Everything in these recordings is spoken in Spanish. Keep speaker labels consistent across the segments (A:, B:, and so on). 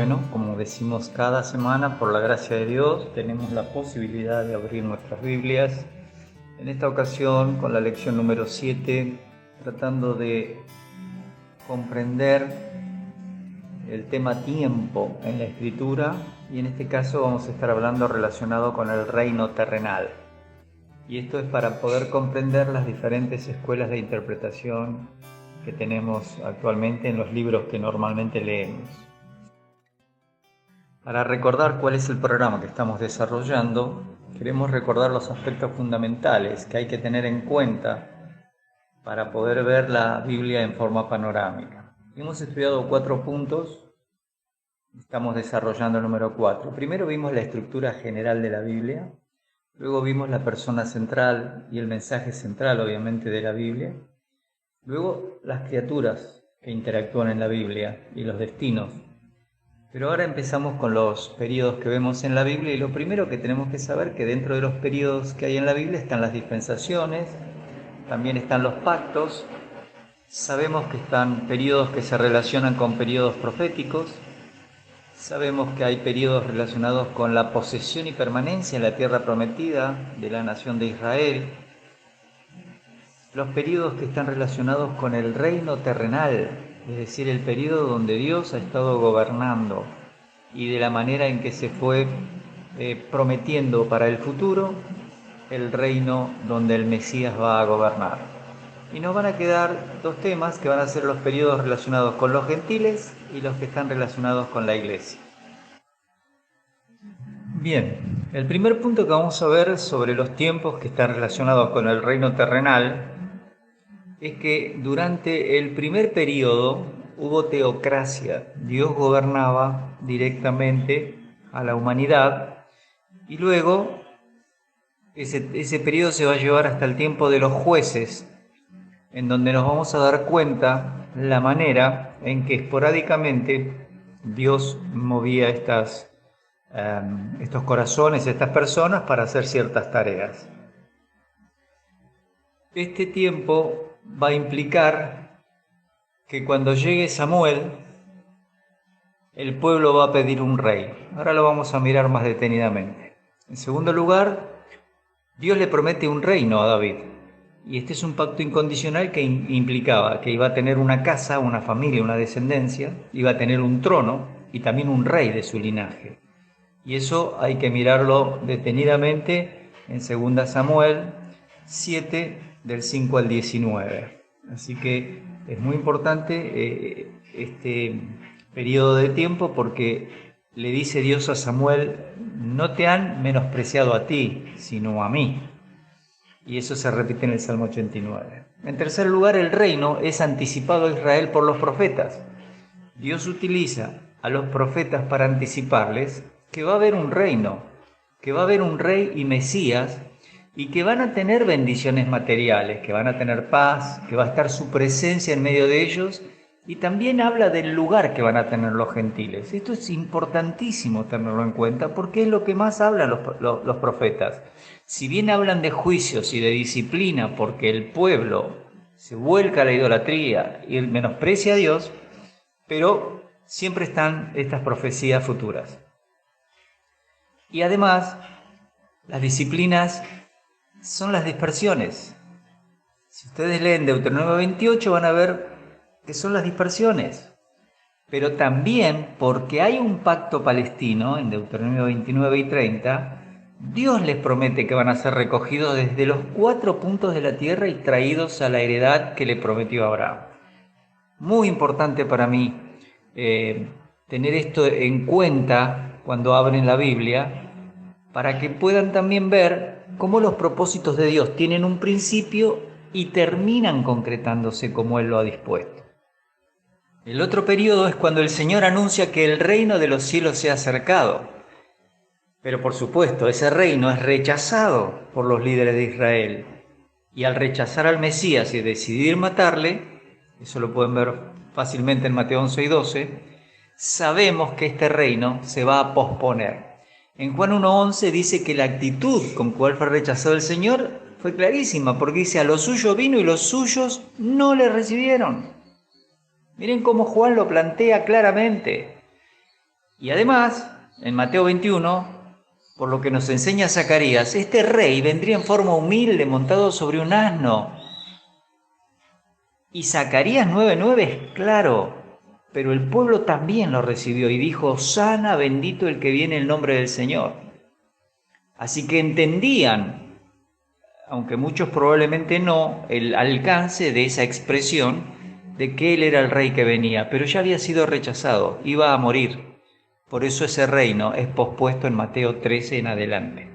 A: Bueno, como decimos cada semana, por la gracia de Dios, tenemos la posibilidad de abrir nuestras Biblias. En esta ocasión, con la lección número 7, tratando de comprender el tema tiempo en la Escritura, y en este caso vamos a estar hablando relacionado con el reino terrenal. Y esto es para poder comprender las diferentes escuelas de interpretación que tenemos actualmente en los libros que normalmente leemos. Para recordar cuál es el programa que estamos desarrollando, queremos recordar los aspectos fundamentales que hay que tener en cuenta para poder ver la Biblia en forma panorámica. Hemos estudiado 4 puntos, estamos desarrollando el número 4. Primero vimos la estructura general de la Biblia, luego vimos la persona central y el mensaje central, obviamente, de la Biblia, luego las criaturas que interactúan en la Biblia y los destinos. Pero ahora empezamos con los períodos que vemos en la Biblia, y lo primero que tenemos que saber es que dentro de los períodos que hay en la Biblia están las dispensaciones, también están los pactos. Sabemos que están períodos que se relacionan con períodos proféticos, sabemos que hay períodos relacionados con la posesión y permanencia en la tierra prometida de la nación de Israel, los períodos que están relacionados con el reino terrenal, es decir, el período donde Dios ha estado gobernando y de la manera en que se fue prometiendo para el futuro el reino donde el Mesías va a gobernar. Y nos van a quedar 2 temas que van a ser los períodos relacionados con los gentiles y los que están relacionados con la iglesia. Bien, el primer punto que vamos a ver sobre los tiempos que están relacionados con el reino terrenal es que durante el primer período hubo teocracia. Dios gobernaba directamente a la humanidad, y luego ese periodo se va a llevar hasta el tiempo de los jueces, en donde nos vamos a dar cuenta la manera en que esporádicamente Dios movía estos corazones, estas personas, para hacer ciertas tareas. Este tiempo va a implicar que cuando llegue Samuel, el pueblo va a pedir un rey. Ahora lo vamos a mirar más detenidamente. En segundo lugar, Dios le promete un reino a David. Y este es un pacto incondicional que implicaba que iba a tener una casa, una familia, una descendencia, iba a tener un trono y también un rey de su linaje. Y eso hay que mirarlo detenidamente en 2 Samuel 7, del 5 al 19. Así que es muy importante este periodo de tiempo, porque le dice Dios a Samuel: no te han menospreciado a ti, sino a mí. Y eso se repite en el Salmo 89. En tercer lugar, el reino es anticipado a Israel por los profetas. Dios utiliza a los profetas para anticiparles que va a haber un reino, que va a haber un rey y Mesías, y que van a tener bendiciones materiales, que van a tener paz, que va a estar su presencia en medio de ellos, y también habla del lugar que van a tener los gentiles. Esto es importantísimo tenerlo en cuenta, porque es lo que más hablan los profetas. Si bien hablan de juicios y de disciplina porque el pueblo se vuelca a la idolatría y menosprecia a Dios, pero siempre están estas profecías futuras. Y además, las disciplinas son las dispersiones. Si ustedes leen Deuteronomio 28 van a ver que son las dispersiones. Pero también, porque hay un pacto palestino en Deuteronomio 29 y 30, Dios les promete que van a ser recogidos desde los 4 puntos de la tierra y traídos a la heredad que le prometió a Abraham. Muy importante para mí tener esto en cuenta cuando abren la Biblia, para que puedan también ver cómo los propósitos de Dios tienen un principio y terminan concretándose como Él lo ha dispuesto. El otro periodo es cuando el Señor anuncia que el reino de los cielos se ha acercado. Pero por supuesto, ese reino es rechazado por los líderes de Israel. Y al rechazar al Mesías y decidir matarle, eso lo pueden ver fácilmente en Mateo 11 y 12, sabemos que este reino se va a posponer. En Juan 1:11 dice que la actitud con cual fue rechazado el Señor fue clarísima, porque dice: a lo suyo vino y los suyos no le recibieron. Miren cómo Juan lo plantea claramente. Y además, en Mateo 21, por lo que nos enseña Zacarías, este rey vendría en forma humilde, montado sobre un asno. Y Zacarías 9:9 es claro, pero el pueblo también lo recibió y dijo: Hosana, bendito el que viene en el nombre del Señor. Así que entendían, aunque muchos probablemente no, el alcance de esa expresión de que él era el rey que venía, pero ya había sido rechazado, iba a morir. Por eso ese reino es pospuesto en Mateo 13 en adelante.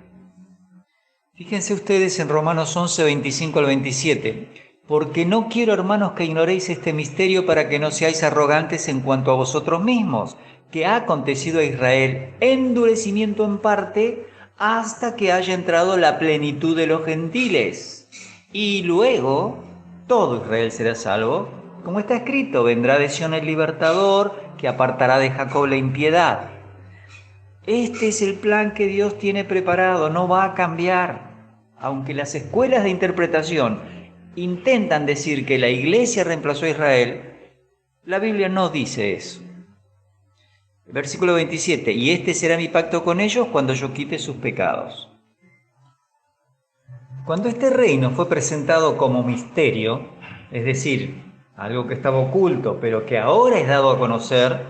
A: Fíjense ustedes en Romanos 11, 25 al 27. Porque no quiero, hermanos, que ignoréis este misterio, para que no seáis arrogantes en cuanto a vosotros mismos, que ha acontecido a Israel endurecimiento en parte, hasta que haya entrado la plenitud de los gentiles. Y luego todo Israel será salvo, como está escrito: vendrá de Sión el libertador, que apartará de Jacob la impiedad. Este es el plan que Dios tiene preparado, no va a cambiar. Aunque las escuelas de interpretación intentan decir que la iglesia reemplazó a Israel, la Biblia no dice eso. Versículo 27, y este será mi pacto con ellos cuando yo quite sus pecados. Cuando este reino fue presentado como misterio, es decir, algo que estaba oculto, pero que ahora es dado a conocer,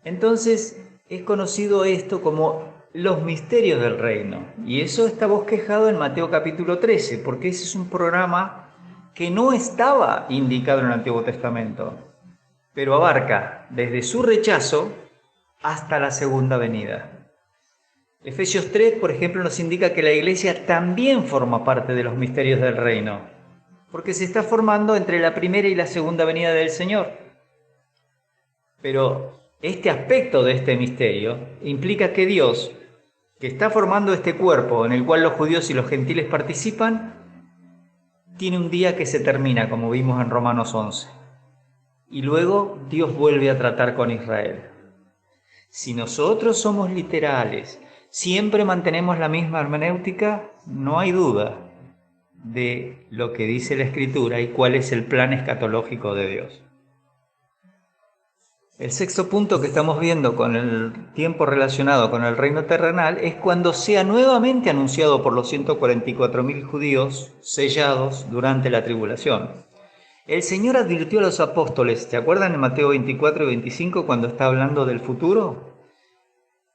A: entonces es conocido esto como los misterios del reino. Y eso está bosquejado en Mateo capítulo 13, porque ese es un programa que no estaba indicado en el Antiguo Testamento, pero abarca desde su rechazo hasta la segunda venida. Efesios 3, por ejemplo, nos indica que la iglesia también forma parte de los misterios del reino, porque se está formando entre la primera y la segunda venida del Señor. Pero este aspecto de este misterio implica que Dios, que está formando este cuerpo en el cual los judíos y los gentiles participan, tiene un día que se termina, como vimos en Romanos 11. Y luego Dios vuelve a tratar con Israel. Si nosotros somos literales, siempre mantenemos la misma hermenéutica, no hay duda de lo que dice la Escritura y cuál es el plan escatológico de Dios. El sexto punto que estamos viendo con el tiempo relacionado con el reino terrenal es cuando sea nuevamente anunciado por los 144.000 judíos sellados durante la tribulación. El Señor advirtió a los apóstoles, ¿se acuerdan en Mateo 24 y 25 cuando está hablando del futuro?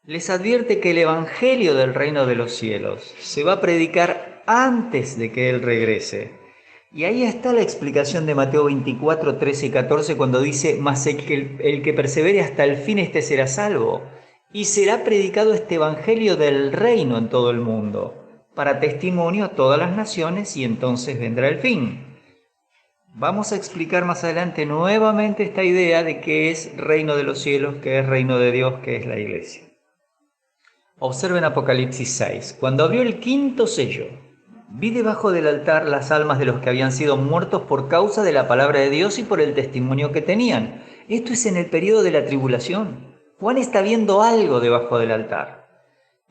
A: Les advierte que el evangelio del reino de los cielos se va a predicar antes de que Él regrese. Y ahí está la explicación de Mateo 24, 13 y 14 cuando dice: mas el que persevere hasta el fin, este será salvo. Y será predicado este evangelio del reino en todo el mundo, para testimonio a todas las naciones, y entonces vendrá el fin. Vamos a explicar más adelante nuevamente esta idea de qué es reino de los cielos, qué es reino de Dios, qué es la iglesia. Observen Apocalipsis 6. Cuando abrió el quinto sello, vi debajo del altar las almas de los que habían sido muertos por causa de la palabra de Dios y por el testimonio que tenían. Esto es en el periodo de la tribulación. Juan está viendo algo debajo del altar.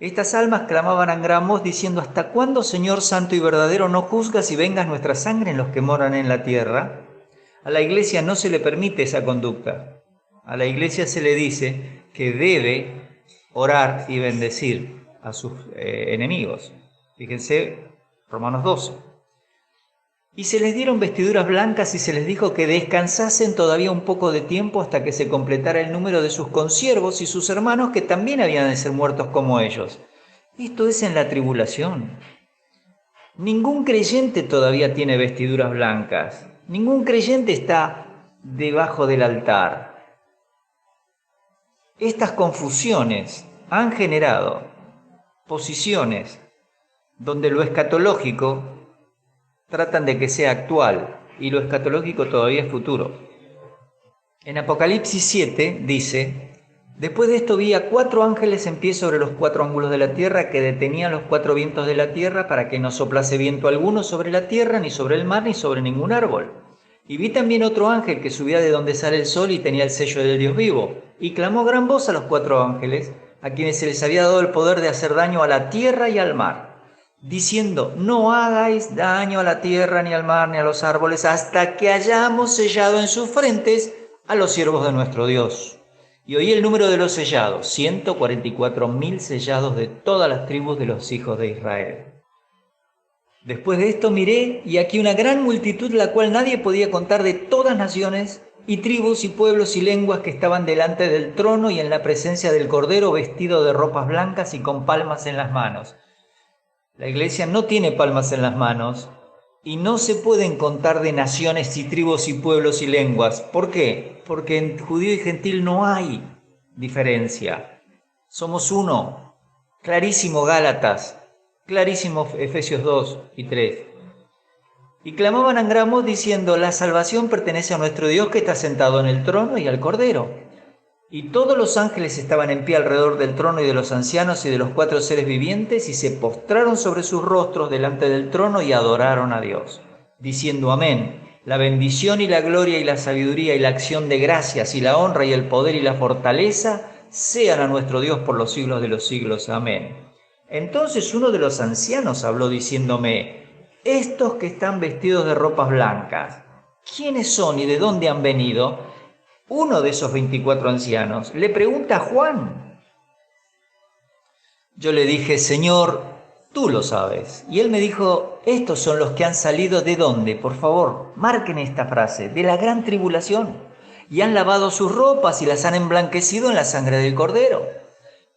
A: Estas almas clamaban a gran voz diciendo: ¿hasta cuándo, Señor santo y verdadero, no juzgas y vengas nuestra sangre en los que moran en la tierra? A la iglesia no se le permite esa conducta. A la iglesia se le dice que debe orar y bendecir a sus enemigos. Fíjense, Romanos 12. Y se les dieron vestiduras blancas y se les dijo que descansasen todavía un poco de tiempo hasta que se completara el número de sus consiervos y sus hermanos, que también habían de ser muertos como ellos. Esto es en la tribulación. Ningún creyente todavía tiene vestiduras blancas. Ningún creyente está debajo del altar. Estas confusiones han generado posiciones donde lo escatológico tratan de que sea actual y lo escatológico todavía es futuro. En Apocalipsis 7 dice: después de esto vi a 4 ángeles en pie sobre los 4 ángulos de la tierra, que detenían los 4 vientos de la tierra para que no soplase viento alguno sobre la tierra, ni sobre el mar, ni sobre ningún árbol. Y vi también otro ángel que subía de donde sale el sol y tenía el sello del Dios vivo, y clamó a gran voz a los 4 ángeles, a quienes se les había dado el poder de hacer daño a la tierra y al mar, diciendo: no hagáis daño a la tierra, ni al mar, ni a los árboles, hasta que hayamos sellado en sus frentes a los siervos de nuestro Dios. Y oí el número de los sellados, 144.000 sellados de todas las tribus de los hijos de Israel. Después de esto miré, y aquí una gran multitud, la cual nadie podía contar, de todas naciones, y tribus y pueblos y lenguas, que estaban delante del trono y en la presencia del Cordero, vestido de ropas blancas y con palmas en las manos. La iglesia no tiene palmas en las manos, y no se pueden contar de naciones y tribus y pueblos y lenguas. ¿Por qué? Porque en judío y gentil no hay diferencia. Somos uno. Clarísimo Gálatas, clarísimo Efesios 2 y 3. Y clamaban a gran voz diciendo: la salvación pertenece a nuestro Dios, que está sentado en el trono, y al Cordero. Y todos los ángeles estaban en pie alrededor del trono y de los ancianos y de los 4 seres vivientes, y se postraron sobre sus rostros delante del trono y adoraron a Dios, diciendo: amén. La bendición y la gloria y la sabiduría y la acción de gracias y la honra y el poder y la fortaleza sean a nuestro Dios por los siglos de los siglos. Amén. Entonces uno de los ancianos habló diciéndome: estos que están vestidos de ropas blancas, ¿quiénes son y de dónde han venido? Uno de esos 24 ancianos le pregunta a Juan. Yo le dije: Señor, tú lo sabes. Y él me dijo: estos son los que han salido ¿de dónde? Por favor, marquen esta frase: de la gran tribulación. Y han lavado sus ropas y las han emblanquecido en la sangre del Cordero.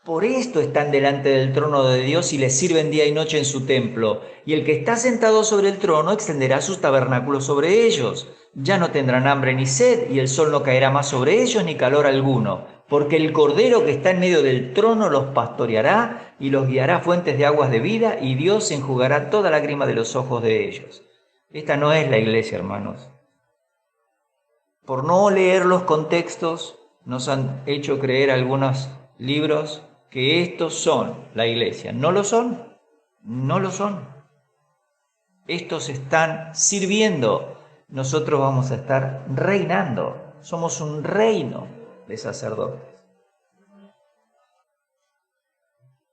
A: Por esto están delante del trono de Dios y les sirven día y noche en su templo. Y el que está sentado sobre el trono extenderá sus tabernáculos sobre ellos. Ya no tendrán hambre ni sed, y el sol no caerá más sobre ellos, ni calor alguno. Porque el Cordero que está en medio del trono los pastoreará y los guiará a fuentes de aguas de vida, y Dios enjugará toda lágrima de los ojos de ellos. Esta no es la iglesia, hermanos. Por no leer los contextos, nos han hecho creer algunos libros que estos son la iglesia. No lo son, no lo son. Estos están sirviendo. Nosotros vamos a estar reinando. Somos un reino de sacerdotes.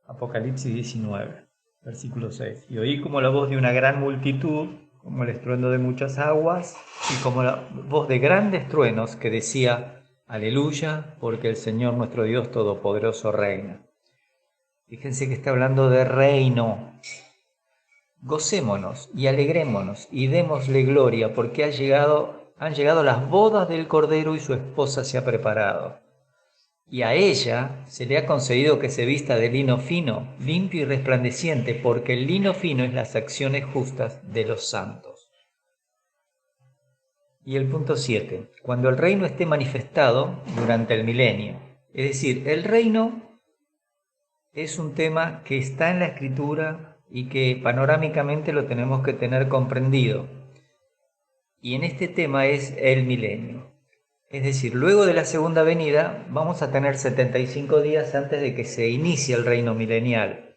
A: Apocalipsis 19, versículo 6. Y oí como la voz de una gran multitud, como el estruendo de muchas aguas, y como la voz de grandes truenos, que decía: aleluya, porque el Señor nuestro Dios Todopoderoso reina. Fíjense que está hablando de reino. Gocémonos y alegrémonos y démosle gloria, porque han llegado las bodas del Cordero y su esposa se ha preparado. Y a ella se le ha concedido que se vista de lino fino, limpio y resplandeciente, porque el lino fino es las acciones justas de los santos. Y el punto 7, cuando el reino esté manifestado durante el milenio. Es decir, el reino es un tema que está en la Escritura y que panorámicamente lo tenemos que tener comprendido. Y en este tema es el milenio. Es decir, luego de la segunda venida vamos a tener 75 días antes de que se inicie el reino milenial.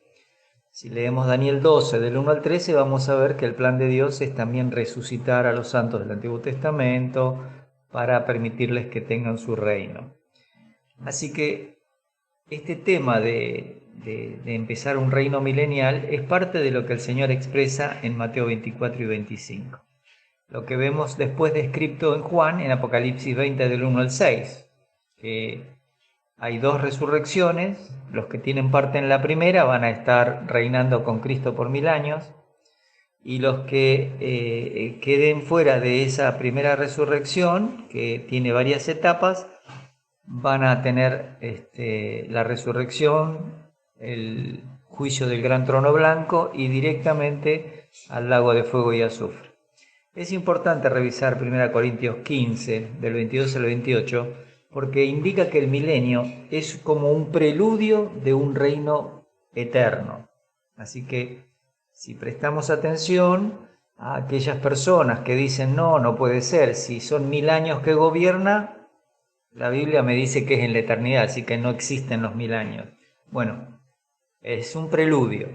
A: Si leemos Daniel 12, del 1 al 13, vamos a ver que el plan de Dios es también resucitar a los santos del Antiguo Testamento para permitirles que tengan su reino. Así que este tema de empezar un reino milenial es parte de lo que el Señor expresa en Mateo 24 y 25. Lo que vemos después descrito en Juan, en Apocalipsis 20 del 1 al 6, que hay 2 resurrecciones. Los que tienen parte en la primera van a estar reinando con Cristo por 1000 años, y los que queden fuera de esa primera resurrección, que tiene varias etapas, van a tener la resurrección, el juicio del gran trono blanco y directamente al lago de fuego y azufre. Es importante revisar 1 Corintios 15, del 22 al 28, porque indica que el milenio es como un preludio de un reino eterno. Así que si prestamos atención a aquellas personas que dicen: no puede ser, si son 1000 años que gobierna, la Biblia me dice que es en la eternidad, así que no existen los 1000 años. Bueno, es un preludio,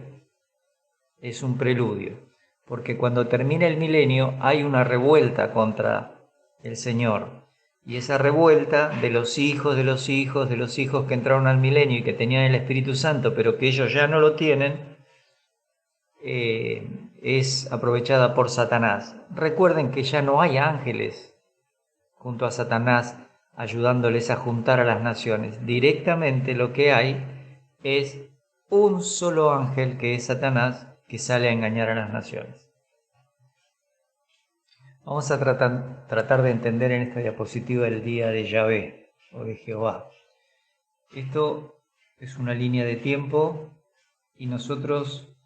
A: porque cuando termine el milenio hay una revuelta contra el Señor. Y esa revuelta de los hijos que entraron al milenio y que tenían el Espíritu Santo, pero que ellos ya no lo tienen, es aprovechada por Satanás. Recuerden que ya no hay ángeles junto a Satanás ayudándoles a juntar a las naciones. Directamente lo que hay es un solo ángel, que es Satanás, que sale a engañar a las naciones. Vamos a tratar de entender en esta diapositiva el día de Yahvé o de Jehová. Esto es una línea de tiempo y nosotros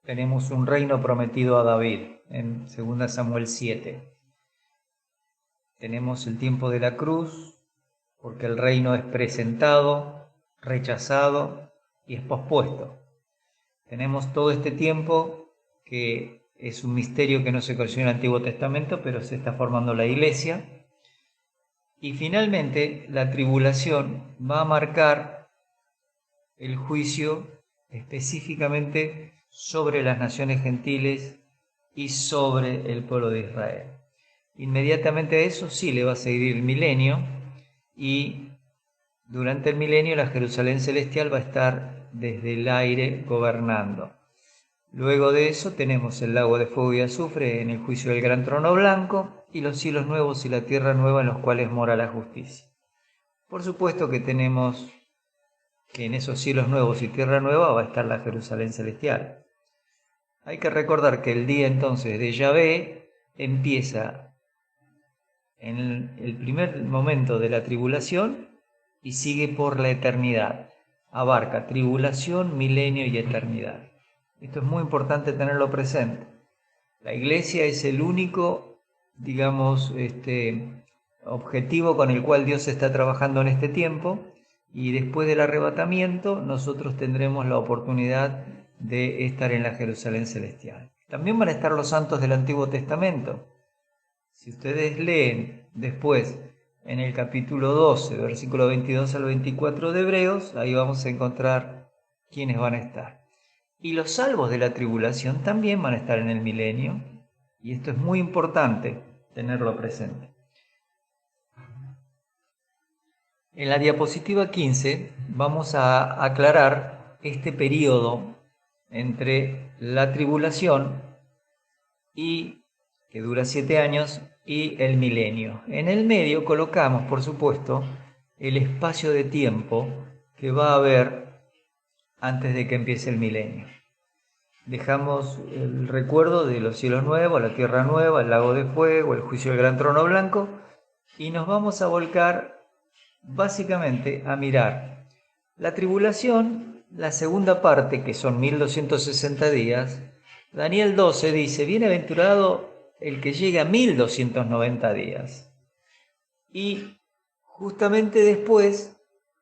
A: tenemos un reino prometido a David en 2 Samuel 7. Tenemos el tiempo de la cruz, porque el reino es presentado, rechazado y es pospuesto. Tenemos todo este tiempo que es un misterio que no se conoció en el Antiguo Testamento, pero se está formando la iglesia. Y finalmente la tribulación va a marcar el juicio específicamente sobre las naciones gentiles y sobre el pueblo de Israel. Inmediatamente a eso sí le va a seguir el milenio, y durante el milenio la Jerusalén celestial va a estar desde el aire gobernando. Luego de eso tenemos el lago de fuego y azufre en el juicio del gran trono blanco y los cielos nuevos y la tierra nueva en los cuales mora la justicia. Por supuesto que tenemos que en esos cielos nuevos y tierra nueva va a estar la Jerusalén celestial. Hay que recordar que el día entonces de Yahvé empieza en el primer momento de la tribulación y sigue por la eternidad. Abarca tribulación, milenio y eternidad. Esto es muy importante tenerlo presente. La iglesia es el único, objetivo con el cual Dios está trabajando en este tiempo, y después del arrebatamiento nosotros tendremos la oportunidad de estar en la Jerusalén celestial. También van a estar los santos del Antiguo Testamento. Si ustedes leen después en el capítulo 12, versículo 22 al 24 de Hebreos, ahí vamos a encontrar quiénes van a estar. Y los salvos de la tribulación también van a estar en el milenio, y esto es muy importante tenerlo presente. En la diapositiva 15 vamos a aclarar este periodo entre la tribulación, que dura 7 años, y el milenio. En el medio colocamos, por supuesto, el espacio de tiempo que va a haber antes de que empiece el milenio. Dejamos el recuerdo de los cielos nuevos, la tierra nueva, el lago de fuego, el juicio del gran trono blanco, y nos vamos a volcar básicamente a mirar la tribulación, la segunda parte, que son 1260 días. Daniel 12 dice: bienaventurado el que llega a 1290 días. Y justamente después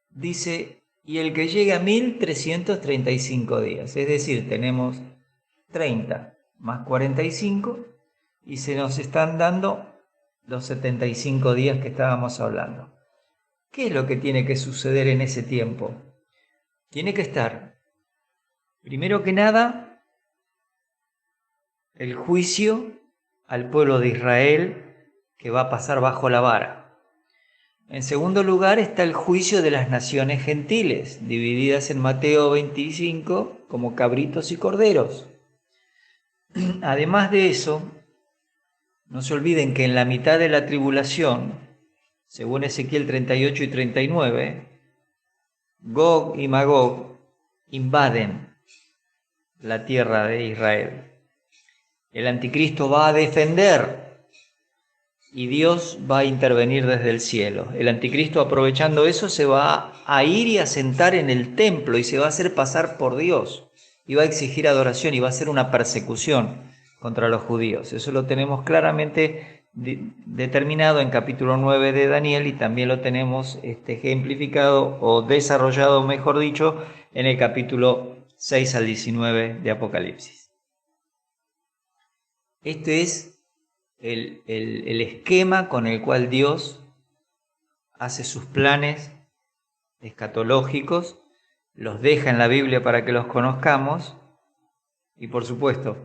A: dice: y el que llega a 1335 días. Es decir, tenemos 30 más 45 y se nos están dando los 75 días que estábamos hablando. ¿Qué es lo que tiene que suceder en ese tiempo? Tiene que estar, primero que nada, el juicio al pueblo de Israel, que va a pasar bajo la vara. En segundo lugar está el juicio de las naciones gentiles, divididas en Mateo 25 como cabritos y corderos. Además de eso, no se olviden que en la mitad de la tribulación, según Ezequiel 38 y 39, Gog y Magog invaden la tierra de Israel. El anticristo va a defender y Dios va a intervenir desde el cielo. El anticristo, aprovechando eso, se va a ir y a sentar en el templo y se va a hacer pasar por Dios y va a exigir adoración y va a ser una persecución contra los judíos. Eso lo tenemos claramente determinado en capítulo 9 de Daniel, y también lo tenemos ejemplificado o desarrollado, mejor dicho, en el capítulo 6 al 19 de Apocalipsis. Este es el esquema con el cual Dios hace sus planes escatológicos, los deja en la Biblia para que los conozcamos, y por supuesto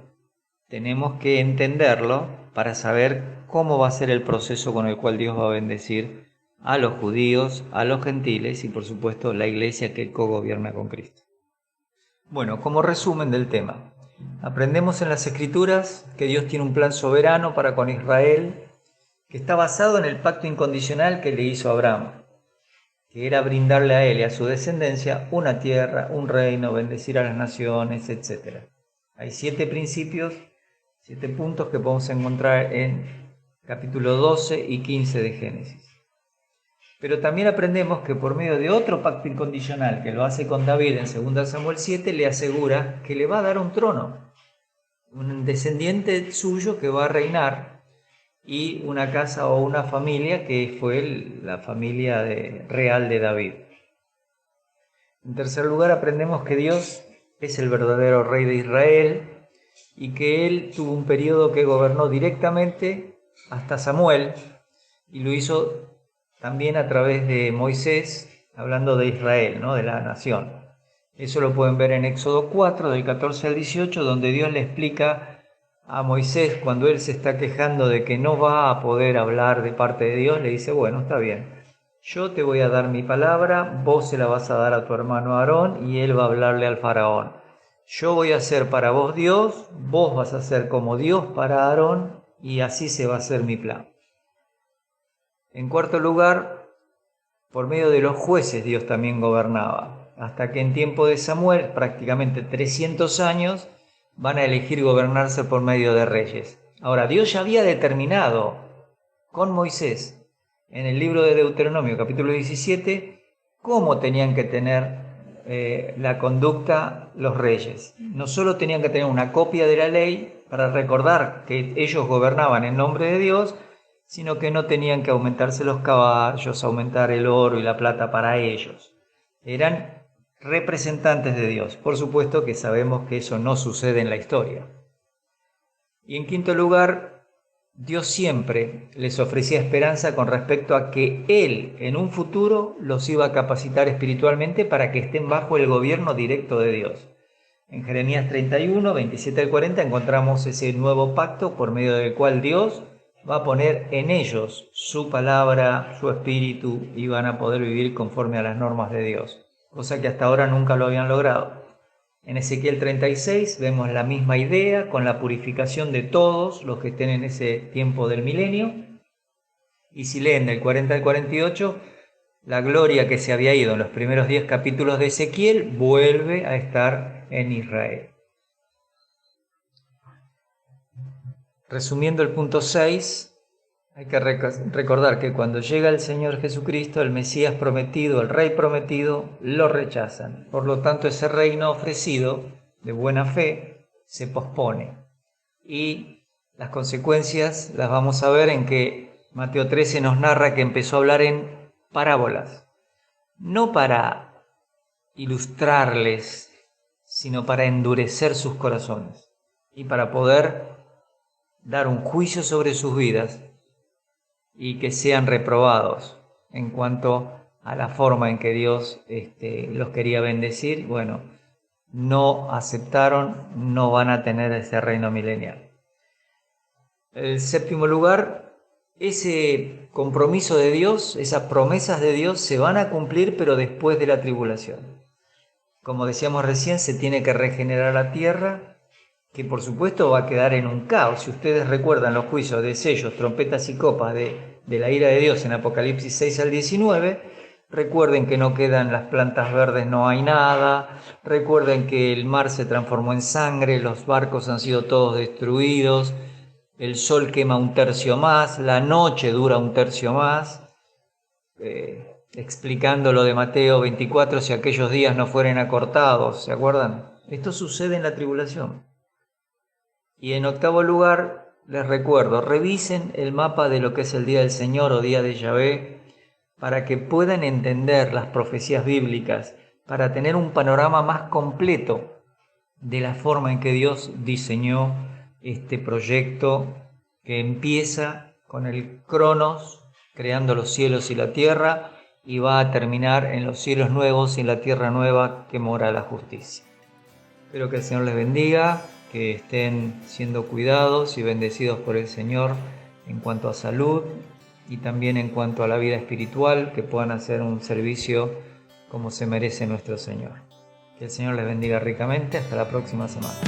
A: tenemos que entenderlo para saber cómo va a ser el proceso con el cual Dios va a bendecir a los judíos, a los gentiles y por supuesto la iglesia que cogobierna con Cristo. Bueno, como resumen del tema, aprendemos en las Escrituras que Dios tiene un plan soberano para con Israel, que está basado en el pacto incondicional que le hizo a Abraham, que era brindarle a él y a su descendencia una tierra, un reino, bendecir a las naciones, etc. Hay 7 principios, 7 puntos que podemos encontrar en capítulo 12 y 15 de Génesis. Pero también aprendemos que por medio de otro pacto incondicional que lo hace con David en 2 Samuel 7, le asegura que le va a dar un trono, un descendiente suyo que va a reinar, y una casa o una familia que fue la familia real de David. En tercer lugar, aprendemos que Dios es el verdadero rey de Israel y que él tuvo un periodo que gobernó directamente hasta Samuel, y lo hizo también a través de Moisés, hablando de Israel, ¿no? De la nación. Eso lo pueden ver en Éxodo 4, del 14 al 18, donde Dios le explica a Moisés, cuando él se está quejando de que no va a poder hablar de parte de Dios, le dice, bueno, está bien, yo te voy a dar mi palabra, vos se la vas a dar a tu hermano Aarón y él va a hablarle al faraón. Yo voy a ser para vos Dios, vos vas a ser como Dios para Aarón, y así se va a hacer mi plan. En cuarto lugar, por medio de los jueces Dios también gobernaba, hasta que en tiempo de Samuel, prácticamente 300 años, van a elegir gobernarse por medio de reyes. Ahora, Dios ya había determinado con Moisés, en el libro de Deuteronomio, capítulo 17, cómo tenían que tener la conducta los reyes. No solo tenían que tener una copia de la ley para recordar que ellos gobernaban en nombre de Dios, sino que no tenían que aumentarse los caballos, aumentar el oro y la plata para ellos. Eran representantes de Dios. Por supuesto que sabemos que eso no sucede en la historia. Y en quinto lugar, Dios siempre les ofrecía esperanza con respecto a que Él en un futuro los iba a capacitar espiritualmente para que estén bajo el gobierno directo de Dios. En Jeremías 31, 27 al 40 encontramos ese nuevo pacto por medio del cual Dios va a poner en ellos su palabra, su espíritu, y van a poder vivir conforme a las normas de Dios, cosa que hasta ahora nunca lo habían logrado. En Ezequiel 36 vemos la misma idea con la purificación de todos los que estén en ese tiempo del milenio. Y si leen del 40 al 48, la gloria que se había ido en los primeros 10 capítulos de Ezequiel vuelve a estar en Israel. Resumiendo el punto 6, hay que recordar que cuando llega el Señor Jesucristo, el Mesías prometido, el Rey prometido, lo rechazan. Por lo tanto, ese reino ofrecido de buena fe se pospone. Y las consecuencias las vamos a ver en que Mateo 13 nos narra que empezó a hablar en parábolas, no para ilustrarles, sino para endurecer sus corazones y para poder dar un juicio sobre sus vidas y que sean reprobados en cuanto a la forma en que Dios los quería bendecir. Bueno, no aceptaron, no van a tener ese reino milenial. El séptimo lugar, ese compromiso de Dios, esas promesas de Dios se van a cumplir, pero después de la tribulación. Como decíamos recién, se tiene que regenerar la tierra, que por supuesto va a quedar en un caos. Si ustedes recuerdan los juicios de sellos, trompetas y copas de la ira de Dios en Apocalipsis 6 al 19, recuerden que no quedan las plantas verdes, no hay nada. Recuerden que el mar se transformó en sangre, los barcos han sido todos destruidos, el sol quema un tercio más, la noche dura un tercio más. Explicando lo de Mateo 24, si aquellos días no fueren acortados, ¿se acuerdan? Esto sucede en la tribulación. Y en octavo lugar, les recuerdo, revisen el mapa de lo que es el día del Señor o día de Yahvé, para que puedan entender las profecías bíblicas, para tener un panorama más completo de la forma en que Dios diseñó este proyecto que empieza con el Cronos, creando los cielos y la tierra, y va a terminar en los cielos nuevos y en la tierra nueva que mora la justicia. Espero que el Señor les bendiga, que estén siendo cuidados y bendecidos por el Señor en cuanto a salud y también en cuanto a la vida espiritual, que puedan hacer un servicio como se merece nuestro Señor. Que el Señor les bendiga ricamente. Hasta la próxima semana.